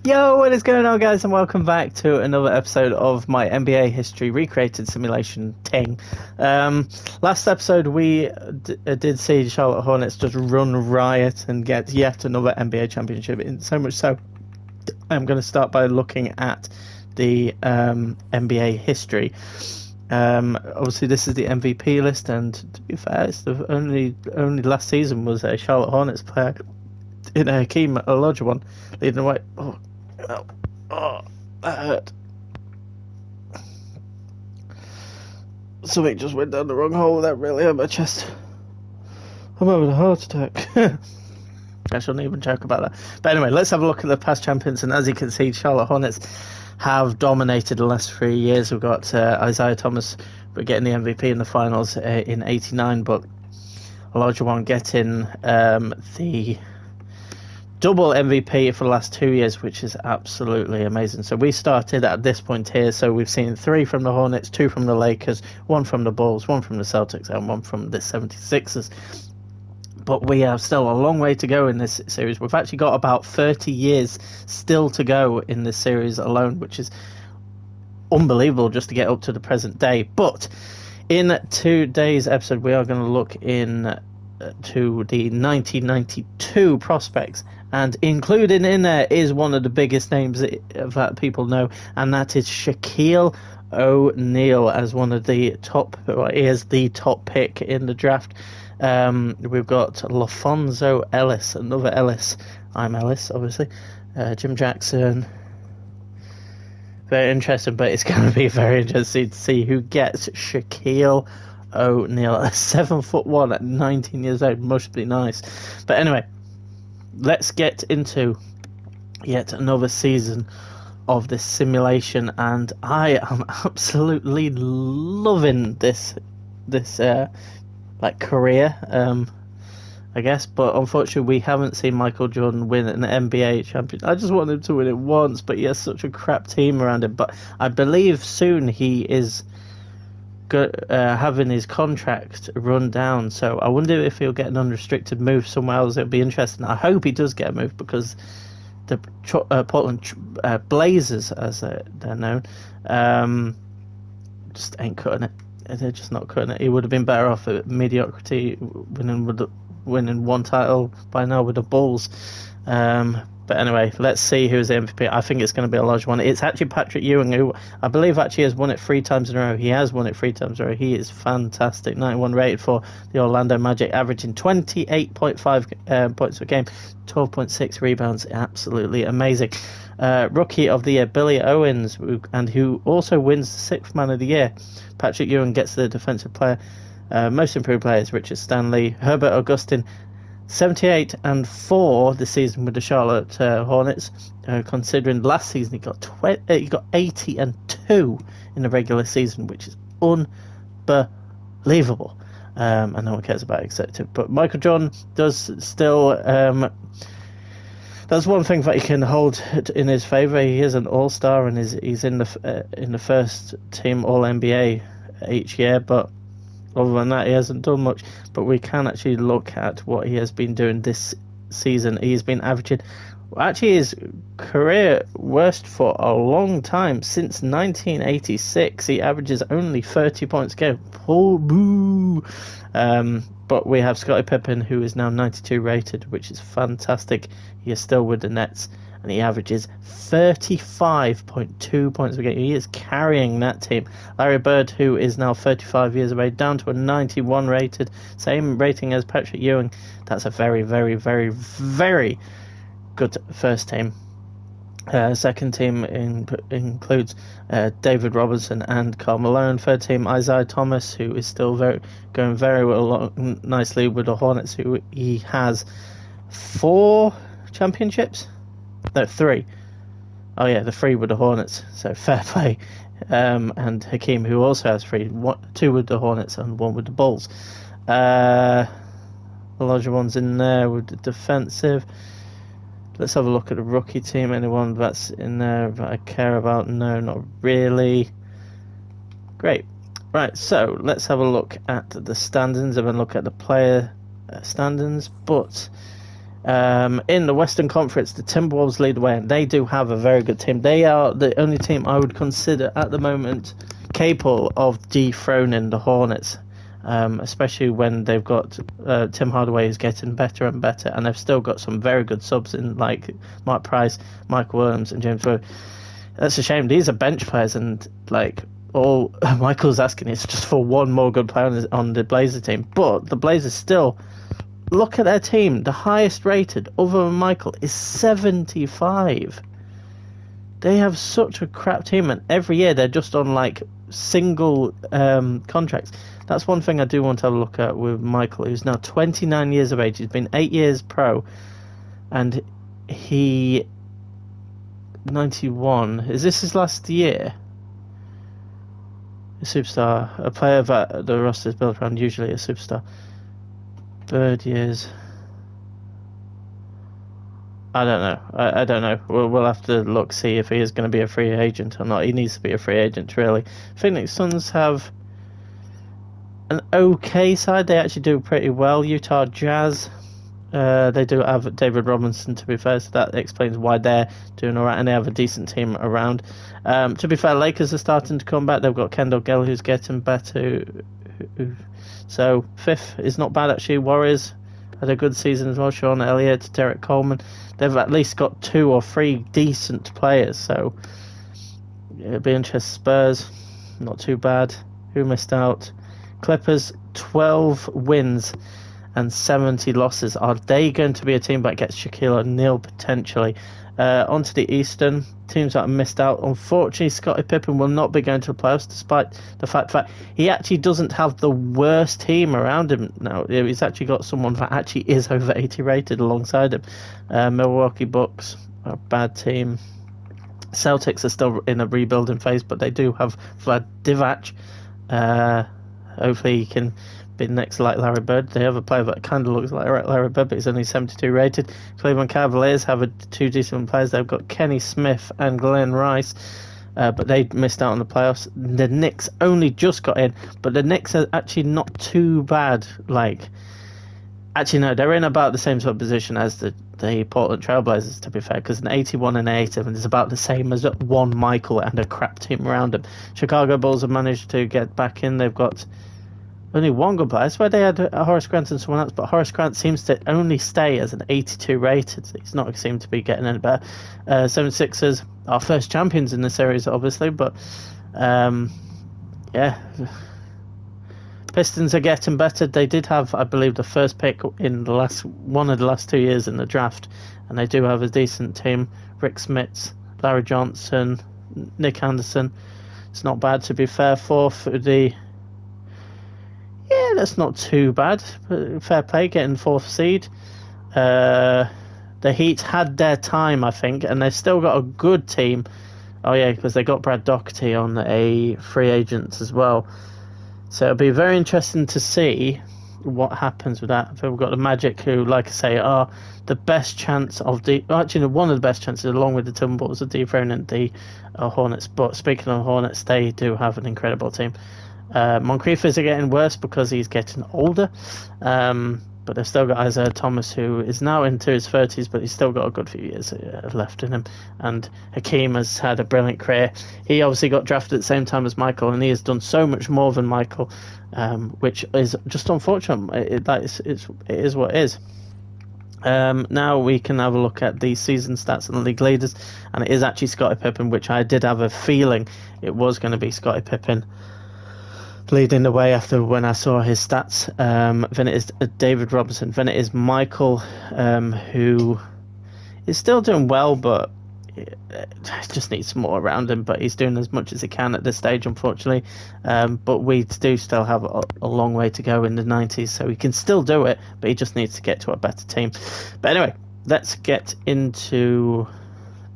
Yo, what is going on, guys, and welcome back to another episode of my NBA history recreated simulation thing. Last episode we did see Charlotte Hornets just run riot and get yet another NBA championship. So much so, I'm going to start by looking at the NBA history. Obviously, this is the MVP list, and to be fair, it's the only last season was a Charlotte Hornets player in Hakeem Olajuwon leading the way. That hurt. Something just went down the wrong hole. That really hurt my chest. I'm having a heart attack. I shouldn't even joke about that. But anyway, let's have a look at the past champions. And as you can see, Charlotte Hornets have dominated the last 3 years. We've got Isaiah Thomas getting the MVP in the finals in '89, but Olajuwon getting the double MVP for the last 2 years, which is absolutely amazing. So we started at this point here. So we've seen 3 from the Hornets, 2 from the Lakers, 1 from the Bulls, 1 from the Celtics, and 1 from the 76ers. But we have still a long way to go in this series. We've actually got about 30 years still to go in this series alone, which is unbelievable just to get up to the present day. But in today's episode, we are going to look in to the 1992 prospects, and included in there is one of the biggest names that people know, and that is Shaquille O'Neal as one of the top. He is the top pick in the draft. We've got LaFonso Ellis, another Ellis. I'm Ellis, obviously. Jim Jackson. Very interesting, but it's going to be very interesting to see who gets Shaquille O'Neal. 7'1" at 19 years old must be nice. But anyway, let's get into yet another season of this simulation, and I am absolutely loving this career, I guess. But unfortunately, we haven't seen Michael Jordan win an NBA champion. I just want him to win it once, but he has such a crap team around him. But I believe soon he is having his contract run down, so I wonder if he'll get an unrestricted move somewhere else. It'll be interesting. I hope he does get a move, because the Portland Blazers, as they're known, just ain't cutting it. They're just not cutting it. He would have been better off at mediocrity, winning one title by now with the Bulls. But anyway, let's see who's the MVP. I think it's going to be a large one. It's actually Patrick Ewing, who I believe actually has won it 3 times in a row. He has won it 3 times in a row. He is fantastic. 91 rated for the Orlando Magic, averaging 28.5 points per game, 12.6 rebounds. Absolutely amazing. Rookie of the Year, Billy Owens, who also wins the 6th Man of the Year. Patrick Ewing gets the Defensive Player. Most Improved Player is Richard Stanley. Herbert Augustin, 78-4 this season with the Charlotte Hornets. Considering last season he got 80-2 in the regular season, which is unbelievable. And no one cares about executive. But Michael Jordan does still. That's one thing that he can hold in his favour. He is an All-Star, and he's in the first team All-NBA each year. But other than that, he hasn't done much. But we can actually look at what he has been doing this season. He's been averaging, actually, his career worst for a long time. Since 1986, he averages only 30 points a game. Oh, boo! But we have Scottie Pippen, who is now 92 rated, which is fantastic. He is still with the Nets, and he averages 35.2 points per game. He is carrying that team. Larry Bird, who is now 35 years of age, down to a 91 rated, same rating as Patrick Ewing. That's a very, very, very, very good first team. Second team includes David Robinson and Karl Malone. Third team, Isaiah Thomas, who is still going very well, nicely with the Hornets, who he has 4 championships. No, 3. Oh yeah, the 3 with the Hornets. So fair play. And Hakeem, who also has 3, 2 with the Hornets and 1 with the Bulls. The larger ones in there with the defensive. Let's have a look at the rookie team. Anyone that's in there that I care about? No, not really. Great. Right, so let's have a look at the standings and then look at the player standings. But In the Western Conference, the Timberwolves lead the way, and they do have a very good team. They are the only team I would consider at the moment capable of dethroning the Hornets, especially when they've got Tim Hardaway is getting better and better, and they've still got some very good subs in like Mark Price, Michael Williams, and James Wood. That's a shame. These are bench players, and like all Michael's asking is just for one more good player on the Blazer team. But the Blazers still. Look at their team. The highest rated, other than Michael, is 75. They have such a crap team, and every year they're just on like single contracts. That's one thing I do want to have a look at with Michael, who's now 29 years of age. He's been 8 years pro, and he 91. Is this his last year? A superstar, a player that the roster is built around, usually a superstar. Bird years. I don't know. I don't know. We'll have to look, see if he is going to be a free agent or not. He needs to be a free agent, really. Phoenix Suns have an okay side. They actually do pretty well. Utah Jazz. They do have David Robinson, to be fair, so that explains why they're doing all right, and they have a decent team around. To be fair, Lakers are starting to come back. They've got Kendall Gill, who's getting better. So fifth is not bad, actually. Warriors had a good season as well. Sean Elliott, Derek Coleman. They've at least got 2 or 3 decent players, so it'll be interesting. Spurs, not too bad. Who missed out? Clippers, 12 wins and 70 losses. Are they going to be a team that gets Shaquille O'Neal potentially? Onto the Eastern, teams that have missed out. Unfortunately, Scottie Pippen will not be going to the playoffs, despite the fact that he actually doesn't have the worst team around him now. He's actually got someone that actually is over 80 rated alongside him. Milwaukee Bucks are a bad team. Celtics are still in a rebuilding phase, but they do have Vlad Divac. Hopefully he can be next like Larry Bird. They have a player that kind of looks like Larry Bird, but he's only 72 rated. Cleveland Cavaliers have 2 decent players. They've got Kenny Smith and Glenn Rice, but they missed out on the playoffs. The Knicks only just got in, but the Knicks are actually not too bad. Actually, no, they're in about the same sort of position as the Portland Trailblazers, to be fair, because an 81 and 87 is about the same as one Michael and a crap team around them. Chicago Bulls have managed to get back in. They've got only one good player. That's where they had Horace Grant and someone else, but Horace Grant seems to only stay as an 82 rated. He's not seemed to be getting any better. 76ers are first champions in the series, obviously, but yeah. Pistons are getting better. They did have, I believe, the first pick in one of the last 2 years in the draft, and they do have a decent team. Rick Smits, Larry Johnson, Nick Anderson. It's not bad, to be fair. Fourth, that's not too bad. Fair play, getting 4th seed. The Heat had their time, I think, and they've still got a good team. Oh yeah, because they got Brad Doherty on a free agent as well. So it'll be very interesting to see what happens with that. We've got the Magic, who, like I say, are the best chance of actually one of the best chances, along with the Timberwolves, of dethroning the Hornets. But speaking of Hornets, they do have an incredible team. Moncrief is getting worse because he's getting older, but they've still got Isaiah Thomas, who is now into his 30s, but he's still got a good few years left in him. And Hakeem has had a brilliant career. He obviously got drafted at the same time as Michael, and he has done so much more than Michael, which is just unfortunate. It is what it is. Now we can have a look at the season stats and the league leaders, and it is actually Scottie Pippen, which I did have a feeling it was going to be Scottie Pippen leading the way after when I saw his stats. Then it is David Robinson. Then it is Michael, who is still doing well, but just needs some more around him. But he's doing as much as he can at this stage, unfortunately. But we do still have a long way to go in the 90s, so he can still do it, but he just needs to get to a better team. But anyway, let's get into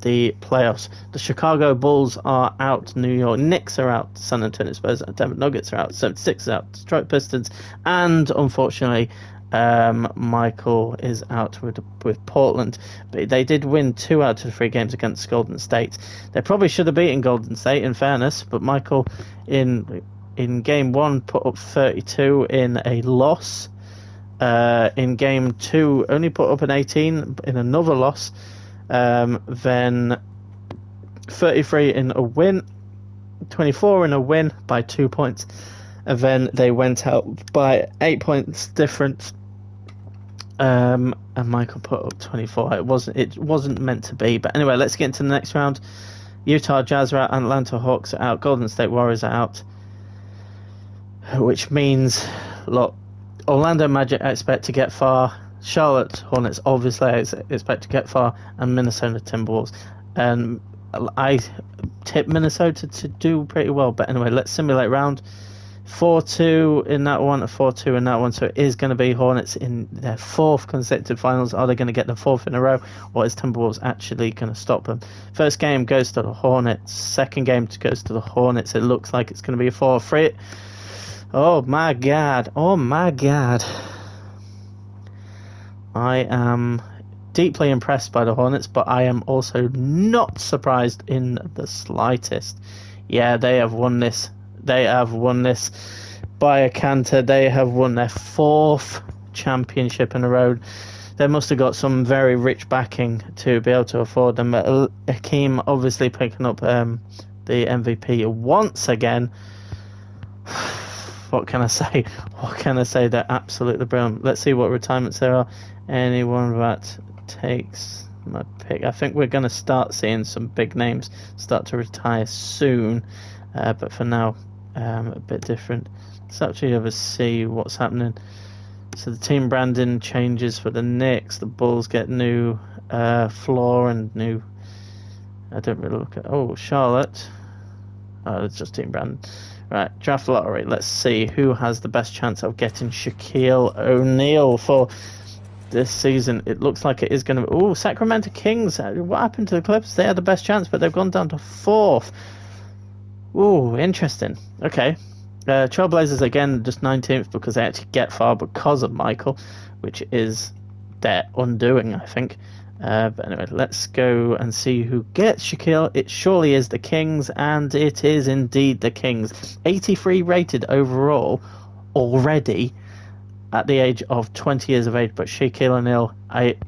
the playoffs. The Chicago Bulls are out, New York Knicks are out, San Antonio Spurs and Denver Nuggets are out, 76 are out, Detroit Pistons, and unfortunately Michael is out with Portland. But they did win 2 out of the 3 games against Golden State. They probably should have beaten Golden State, in fairness, but Michael in game 1 put up 32 in a loss. in game 2 only put up an 18 in another loss. Then 33 in a win, 24 in a win by 2 points, and then they went out by 8 points difference. And Michael put up 24. It wasn't meant to be. But anyway, let's get into the next round. Utah Jazz are out, Atlanta Hawks are out, Golden State Warriors are out, which means, look, Orlando Magic I expect to get far, Charlotte Hornets obviously I expect to get far, and Minnesota Timberwolves. And I tip Minnesota to do pretty well. But anyway, let's simulate round. 4-2 in that one, a 4-2 in that one. So it is going to be Hornets in their 4th consecutive finals. Are they going to get the 4th in a row, or is Timberwolves actually going to stop them? First game goes to the Hornets. Second game goes to the Hornets. It looks like it's going to be a 4-3. Oh my god. Oh my god. I am deeply impressed by the Hornets, but I am also not surprised in the slightest. Yeah, they have won this. They have won this by a canter. They have won their 4th championship in a row. They must have got some very rich backing to be able to afford them. But Hakeem obviously picking up the MVP once again. What can I say? What can I say? They're absolutely brilliant. Let's see what retirements there are. Anyone that takes my pick. I think we're going to start seeing some big names start to retire soon. But for now, a bit different. Let's actually have a see what's happening. So the team branding changes for the Knicks. The Bulls get new floor and new... I don't really look at... Oh, Charlotte. Oh, it's just team branding. Right, draft lottery. Let's see who has the best chance of getting Shaquille O'Neal for this season. It looks like it is going to... Oh, Sacramento Kings. What happened to the Clippers? They had the best chance, but they've gone down to 4th. Ooh, interesting. Okay. Trailblazers, again, just 19th because they actually get far because of Michael, which is their undoing, I think. But anyway, let's go and see who gets Shaquille. It surely is the Kings, and it is indeed the Kings. 83 rated overall already at the age of 20 years of age, but Shaquille O'Neal,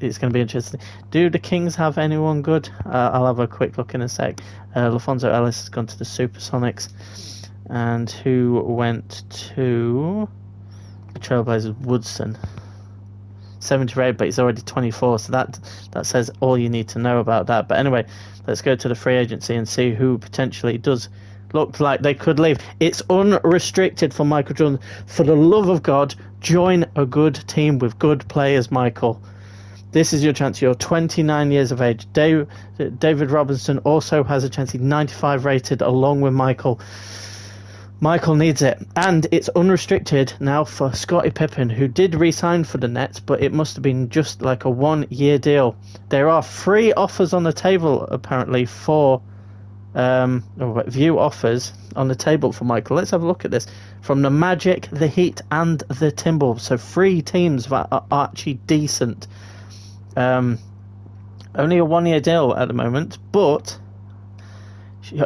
it's going to be interesting. Do the Kings have anyone good? I'll have a quick look in a sec. LaFonso Ellis has gone to the Supersonics, and who went to the Trailblazers? Woodson. 78, but he's already 24, so that says all you need to know about that. But anyway, let's go to the free agency and see who potentially does look like they could leave. It's unrestricted for Michael Jordan. For the love of God, join a good team with good players, Michael. This is your chance. You're 29 years of age. David Robinson also has a chance. He's 95 rated along with Michael. Michael needs it. And it's unrestricted now for Scottie Pippen, who did re-sign for the Nets, but it must have been just like a 1-year deal. There are 3 offers on the table, apparently, for view offers on the table for Michael. Let's have a look at this. From the Magic, the Heat, and the Timberwolves. So 3 teams that are actually decent. Only a 1-year deal at the moment, but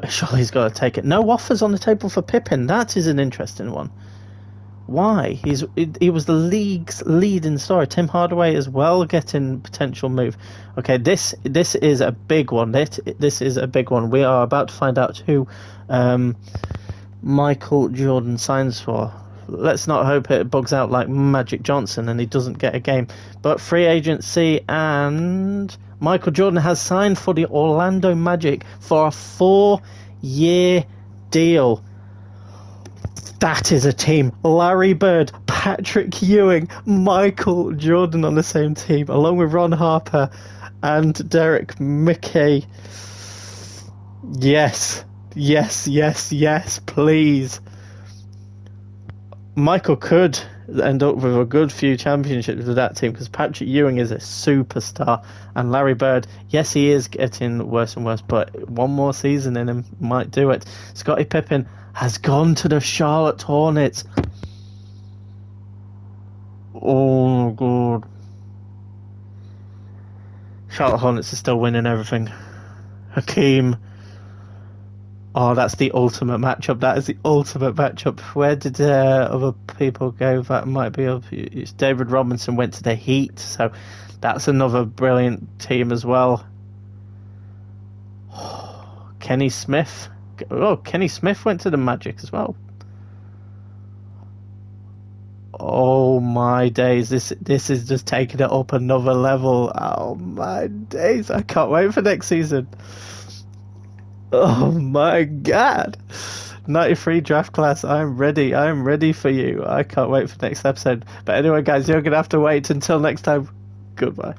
surely he's got to take it. No offers on the table for Pippen. That is an interesting one. Why? He was the league's leading star. Tim Hardaway as well getting potential move. Okay, this is a big one. This is a big one. We are about to find out who Michael Jordan signs for. Let's not hope it bugs out like Magic Johnson and he doesn't get a game. But free agency, and Michael Jordan has signed for the Orlando Magic for a 4-year deal. That is a team. Larry Bird, Patrick Ewing, Michael Jordan on the same team, along with Ron Harper and Derek Mickey. Yes, please. Michael could end up with a good few championships with that team because Patrick Ewing is a superstar, and Larry Bird, yes, he is getting worse and worse, but one more season in him might do it. Scottie Pippen has gone to the Charlotte Hornets. Oh god. Charlotte Hornets are still winning everything. Hakeem. Oh, that's the ultimate matchup. That is the ultimate matchup. Where did other people go? That might be up. It's David Robinson went to the Heat, so that's another brilliant team as well. Kenny Smith. Oh, Kenny Smith went to the Magic as well. Oh my days! This is just taking it up another level. Oh my days! I can't wait for next season. Oh my god! 93 draft class. I'm ready. I'm ready for you. I can't wait for next episode. But anyway, guys, you're gonna have to wait until next time. Goodbye.